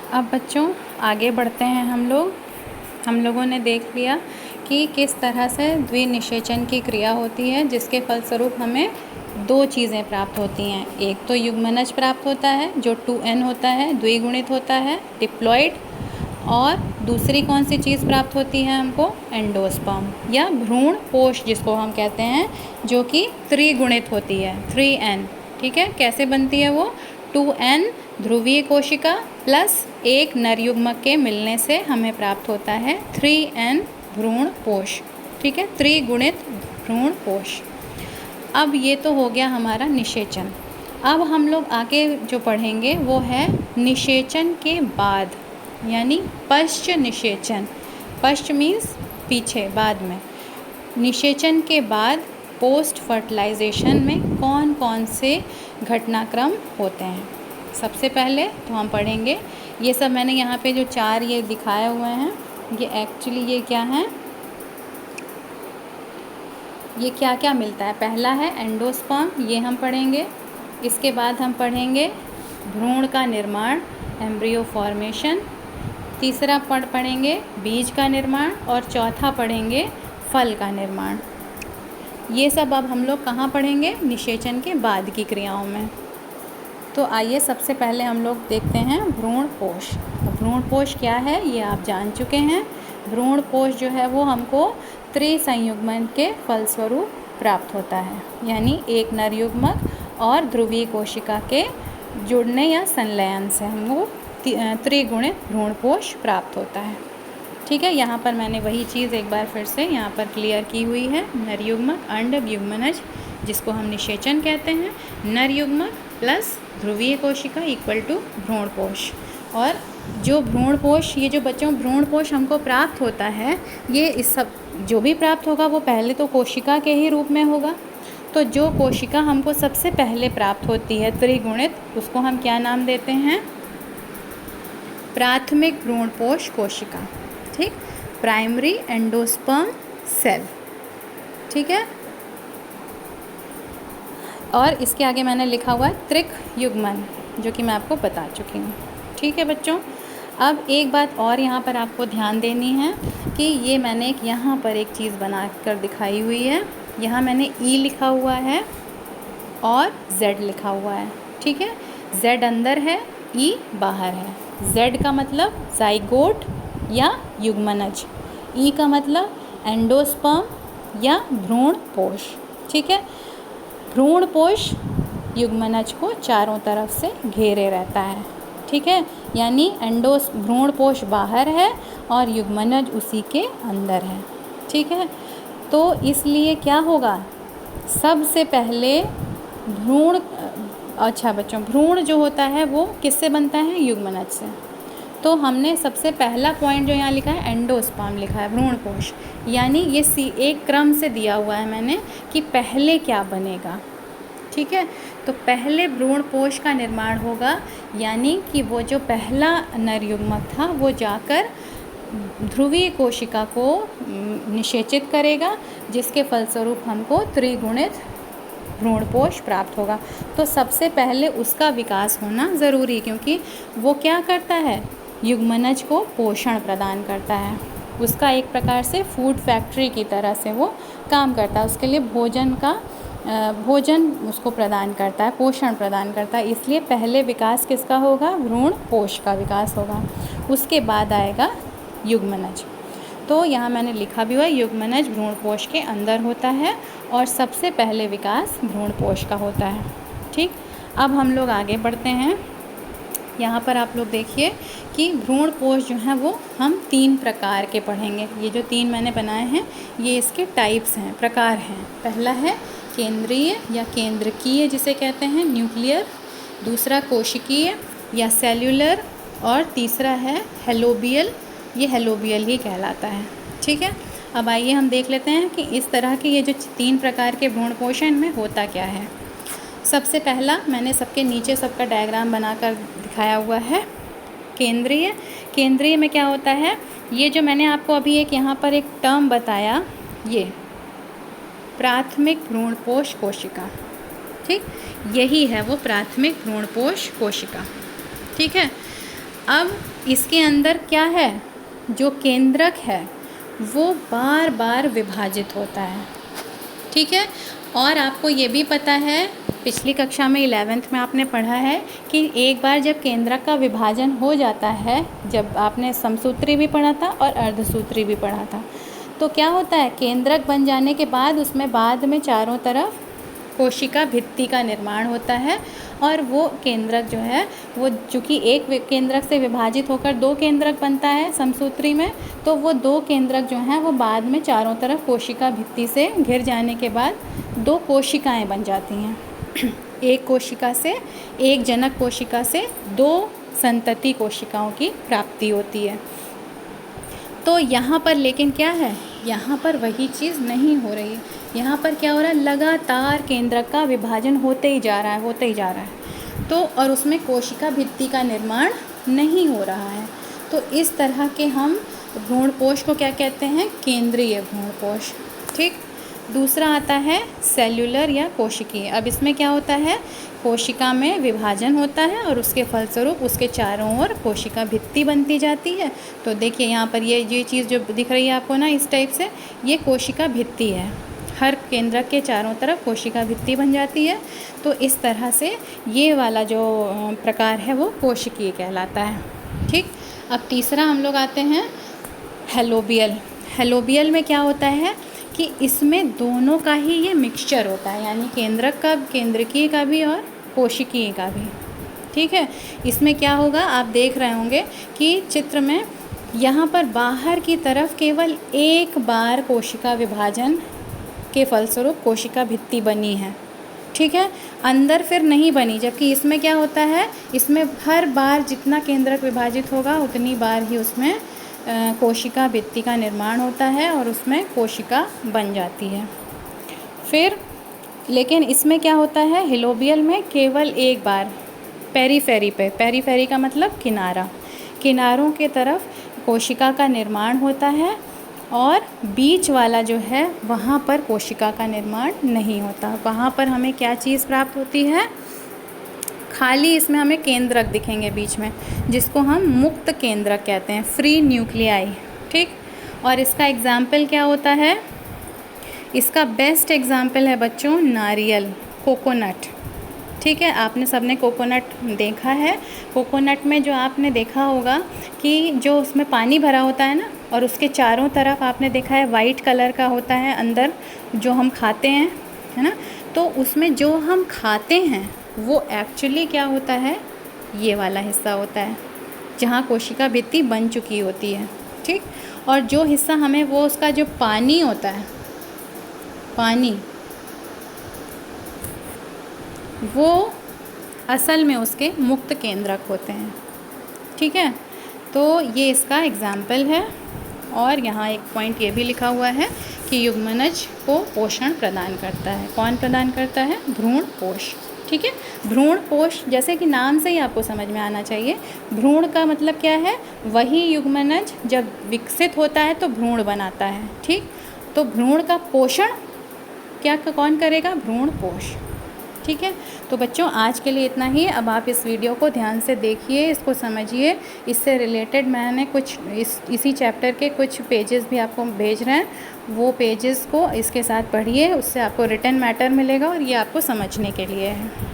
अब बच्चों आगे बढ़ते हैं हम लोगों ने देख लिया कि किस तरह से द्विनिषेचन की क्रिया होती है, जिसके फलस्वरूप हमें दो चीज़ें प्राप्त होती हैं। एक तो युग्मनज प्राप्त होता है जो 2n होता है, द्विगुणित होता है, डिप्लॉइड, और दूसरी कौन सी चीज़ प्राप्त होती है हमको? एंडोस्पर्म या भ्रूण पोष जिसको हम कहते हैं, जो कि त्रिगुणित होती है, 3n। ठीक है, कैसे बनती है वो? 2n ध्रुवीय कोशिका प्लस एक नर युग्मक के मिलने से हमें प्राप्त होता है 3n भ्रूण पोष। ठीक है, त्रिगुणित भ्रूण पोष। अब ये तो हो गया हमारा निषेचन। अब हम लोग आगे जो पढ़ेंगे वो है निषेचन के बाद, यानी पश्च निषेचन। पश्च मीन्स पीछे, बाद में। निषेचन के बाद पोस्ट फर्टिलाइजेशन में कौन कौन से घटनाक्रम होते हैं। सबसे पहले तो हम पढ़ेंगे, ये सब मैंने यहाँ पे जो 4 ये दिखाए हुए हैं, ये एक्चुअली ये क्या है, ये क्या क्या मिलता है। पहला है एंडोस्पर्म, ये हम पढ़ेंगे। इसके बाद हम पढ़ेंगे भ्रूण का निर्माण, एम्ब्रियो फॉर्मेशन। तीसरा पढ़ेंगे बीज का निर्माण, और चौथा पढ़ेंगे फल का निर्माण। ये सब अब हम लोग कहाँ पढ़ेंगे? निषेचन के बाद की क्रियाओं में। तो आइए सबसे पहले हम लोग देखते हैं भ्रूण पोष। भ्रूण पोष क्या है ये आप जान चुके हैं। भ्रूण पोष जो है वो हमको त्रिसंयुग्मन के फलस्वरूप प्राप्त होता है, यानी एक नर युग्मक और ध्रुवीय कोशिका के जुड़ने या संलयन से हमको त्रिगुणित भ्रूण पोष प्राप्त होता है। ठीक है, यहाँ पर मैंने वही चीज़ एक बार फिर से यहाँ पर क्लियर की हुई है। नर युग्मक, अंड, युग्मनज जिसको हम निषेचन कहते हैं, नर युग्मक प्लस ध्रुवीय कोशिका इक्वल टू भ्रूण पोष। और जो भ्रूण पोष, ये जो बच्चों भ्रूण पोष हमको प्राप्त होता है, ये इस सब जो भी प्राप्त होगा वो पहले तो कोशिका के ही रूप में होगा। तो जो कोशिका हमको सबसे पहले प्राप्त होती है त्रिगुणित, उसको हम क्या नाम देते हैं? प्राथमिक भ्रूण पोष कोशिका। ठीक, प्राइमरी एंडोस्पर्म सेल। ठीक है, और इसके आगे मैंने लिखा हुआ है त्रिक युग्मन, जो कि मैं आपको बता चुकी हूँ। ठीक है बच्चों, अब एक बात और यहाँ पर आपको ध्यान देनी है कि ये मैंने यहाँ पर एक चीज़ बना कर दिखाई हुई है। यहाँ मैंने ई लिखा हुआ है और जेड लिखा हुआ है। ठीक है, जेड अंदर है, ई बाहर है। जेड का मतलब जाइगोट या युग्मनज, ई का मतलब एंडोस्पर्म या भ्रूण पोष। ठीक है, भ्रूण पोष युग्मनज को चारों तरफ से घेरे रहता है। ठीक है, यानी भ्रूण पोष बाहर है और युग्मनज उसी के अंदर है। ठीक है, तो इसलिए क्या होगा, सबसे पहले भ्रूण, अच्छा बच्चों, भ्रूण जो होता है वो किससे बनता है? युग्मनज से। तो हमने सबसे पहला पॉइंट जो यहाँ लिखा है एंडोस्पर्म लिखा है, भ्रूण कोश, यानी ये एक क्रम से दिया हुआ है मैंने कि पहले क्या बनेगा। ठीक है, तो पहले भ्रूण पोष का निर्माण होगा, यानी कि वो जो पहला नर युग्मक था वो जाकर ध्रुवीय कोशिका को निषेचित करेगा, जिसके फलस्वरूप हमको त्रिगुणित भ्रूण पोष प्राप्त होगा। तो सबसे पहले उसका विकास होना ज़रूरी, क्योंकि वो क्या करता है, युग्मनज को पोषण प्रदान करता है। उसका एक प्रकार से फूड फैक्ट्री की तरह से वो काम करता है, उसके लिए भोजन उसको प्रदान करता है, पोषण प्रदान करता है। इसलिए पहले विकास किसका होगा? भ्रूण पोष का विकास होगा, उसके बाद आएगा युग्मनज। तो यहाँ मैंने लिखा भी हुआ है, युग्मनज भ्रूण पोष के अंदर होता है और सबसे पहले विकास भ्रूण पोष का होता है। ठीक, अब हम लोग आगे बढ़ते हैं। यहाँ पर आप लोग देखिए कि भ्रूण पोष जो है वो हम 3 प्रकार के पढ़ेंगे। ये जो 3 मैंने बनाए हैं ये इसके टाइप्स हैं, प्रकार हैं। पहला है केंद्रीय या केंद्रकीय जिसे कहते हैं, न्यूक्लियर। दूसरा कोशिकीय या सेल्यूलर, और तीसरा है हेलोबियल, ये हेलोबियल ही कहलाता है। ठीक है, अब आइए हम देख लेते हैं कि इस तरह के ये जो 3 प्रकार के भ्रूण पोषण में होता क्या है। सबसे पहला मैंने सबके नीचे सबका डायग्राम बनाकर दिखाया हुआ है। केंद्रीय, केंद्रीय में क्या होता है, ये जो मैंने आपको अभी एक यहाँ पर एक टर्म बताया, ये प्राथमिक भ्रूणपोष कोशिका। ठीक, यही है वो प्राथमिक भ्रूणपोष कोशिका। ठीक है, अब इसके अंदर क्या है, जो केंद्रक है वो बार बार विभाजित होता है, ठीक है। और आपको ये भी पता है, पिछली कक्षा में 11th में आपने पढ़ा है कि एक बार जब केंद्रक का विभाजन हो जाता है, जब आपने समसूत्री भी पढ़ा था और अर्धसूत्री भी पढ़ा था, तो क्या होता है, केंद्रक बन जाने के बाद उसमें बाद में चारों तरफ कोशिका भित्ति का निर्माण होता है। और वो केंद्रक जो है वो चूँकि एक केंद्रक से विभाजित होकर दो केंद्रक बनता है समसूत्री में, तो वो दो केंद्रक जो हैं वो बाद में चारों तरफ कोशिका भित्ति से घिर जाने के बाद दो कोशिकाएं बन जाती हैं। एक कोशिका से, एक जनक कोशिका से दो संतति कोशिकाओं की प्राप्ति होती है। तो यहाँ पर लेकिन क्या है, यहाँ पर वही चीज़ नहीं हो रही है। यहाँ पर क्या हो रहा है, लगातार केंद्रक का विभाजन होते ही जा रहा है, तो और उसमें कोशिका भित्ति का निर्माण नहीं हो रहा है। तो इस तरह के हम भ्रूणपोष को क्या कहते हैं, केंद्रीय भ्रूणपोष, ठीक। दूसरा आता है सेल्यूलर या कोशिकीय। अब इसमें क्या होता है, कोशिका में विभाजन होता है और उसके फलस्वरूप उसके चारों ओर कोशिका भित्ति बनती जाती है। तो देखिए यहाँ पर ये चीज़ जो दिख रही है आपको ना इस टाइप से, ये कोशिका भित्ति है। हर केंद्रक के चारों तरफ कोशिका भित्ति बन जाती है। तो इस तरह से ये वाला जो प्रकार है वो कोशिकीय कहलाता है, ठीक। अब तीसरा हम लोग आते हैं हेलोबियल। हेलोबियल में क्या होता है कि इसमें दोनों का ही ये मिक्सचर होता है, यानी केंद्रक का, केंद्रकीय का भी और कोशिकीय का भी, ठीक है। इसमें क्या होगा, आप देख रहे होंगे कि चित्र में यहाँ पर बाहर की तरफ केवल एक बार कोशिका विभाजन के फलस्वरूप कोशिका भित्ति बनी है, ठीक है, अंदर फिर नहीं बनी। जबकि इसमें क्या होता है, इसमें हर बार जितना केंद्रक विभाजित होगा उतनी बार ही उसमें कोशिका भित्ति का निर्माण होता है और उसमें कोशिका बन जाती है। फिर लेकिन इसमें क्या होता है, हेलोबियल में केवल एक बार पेरीफेरी पे, पेरीफेरी का मतलब किनारा, किनारों के तरफ कोशिका का निर्माण होता है और बीच वाला जो है वहाँ पर कोशिका का निर्माण नहीं होता। वहाँ पर हमें क्या चीज़ प्राप्त होती है, खाली इसमें हमें केंद्रक दिखेंगे बीच में, जिसको हम मुक्त केंद्रक कहते हैं, फ्री न्यूक्लियाई, ठीक। और इसका एग्जाम्पल क्या होता है, इसका बेस्ट एग्जाम्पल है बच्चों नारियल, कोकोनट, ठीक है। आपने सबने कोकोनट देखा है। कोकोनट में जो आपने देखा होगा कि जो उसमें पानी भरा होता है ना, और उसके चारों तरफ आपने देखा है वाइट कलर का होता है अंदर जो हम खाते हैं, है ना। तो उसमें जो हम खाते हैं वो एक्चुअली क्या होता है, ये वाला हिस्सा होता है जहाँ कोशिका भित्ति बन चुकी होती है, ठीक। और जो हिस्सा हमें वो उसका जो पानी होता है, पानी, वो असल में उसके मुक्त केंद्रक होते हैं, ठीक है। तो ये इसका एग्जाम्पल है। और यहाँ एक पॉइंट ये भी लिखा हुआ है कि युग्मनज को पोषण प्रदान करता है। कौन प्रदान करता है, भ्रूणपोष, ठीक है। भ्रूणपोष जैसे कि नाम से ही आपको समझ में आना चाहिए, भ्रूण का मतलब क्या है, वही युग्मनज जब विकसित होता है तो भ्रूण बनाता है, ठीक। तो भ्रूण का पोषण क्या कौन करेगा, भ्रूणपोष, ठीक है। तो बच्चों आज के लिए इतना ही। अब आप इस वीडियो को ध्यान से देखिए, इसको समझिए। इससे रिलेटेड मैंने कुछ इसी चैप्टर के कुछ पेजेस भी आपको भेज रहे हैं, वो पेजेस को इसके साथ पढ़िए, उससे आपको रिटन मैटर मिलेगा और ये आपको समझने के लिए है।